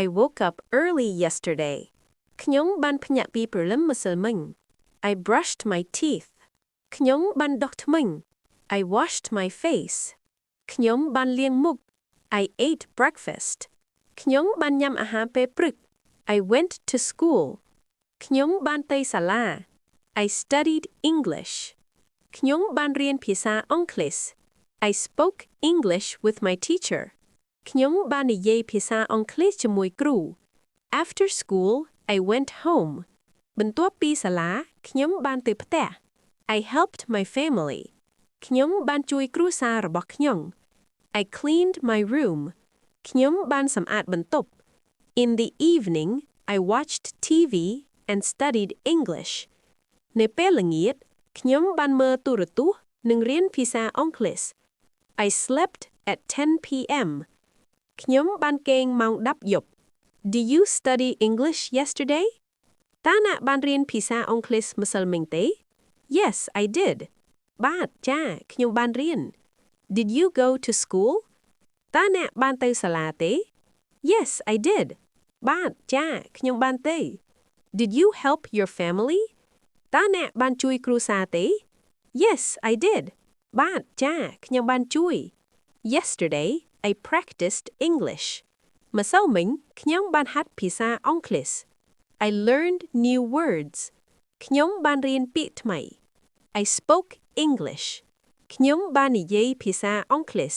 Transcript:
I woke up early yesterday ខ្ញុំបានភ្ញាក់ពីព្រលឹមម្សិលមិញ I brushed my teeth ខ្ញុំបានដុសធ្មេញ I washed my face ខ្ញុំបានលាងមុខ I ate breakfast ខ្ញុំបានញ៉ាំអាហារពេលព្រឹក I went to school ខ្ញុំបានទៅសាលា I studied English ខ្ញុំបានរៀនភាសាអង់គ្លេស I spoke English with my teacher ខ្ញុំបាននិយាយភាសាអង់គ្លេសជាមួយគ្រូ After school I went home បន្ទាប់ពីសាលាខ្ញុំបានទៅផ្ទះ I helped my family ខ្ញុំបានជួយគ្រួសាររបស់ខ្ញុំ I cleaned my room ខ្ញុំបានសម្អាតបន្ទប់ In the evening I watched TV and studied English នៅពេលល្ងាចខ្ញុំបានមើលទូរទស្សន៍និងរៀនភាសាអង់គ្លេស I slept at 10 p.m. ខ្ញុំបានគេងម៉ោង10យប់ Do you study English yesterday? តើអ្នកបានរៀនភាសាអង់គ្លេសម្សិលមិញទេ Yes, I did. បាទចាខ្ញុំបានរៀន Did you go to school? តើអ្នកបានទៅសាលាទេ Yes, I did. បាទចាខ្ញុំបានទៅ Did you help your family? តើអ្នកបានជួយគ្រួសារទេ Yes, I did. បាទចាខ្ញុំបានជួយ Yesterday, I practiced English. ម្សិលមិញខ្ញុំបានហាត់ភាសាអង់គ្លេស I learned new words. ខ្ញុំបានរៀនពាក្យថ្មី I spoke English. ខ្ញុំបាននិយាយភាសាអង់គ្លេស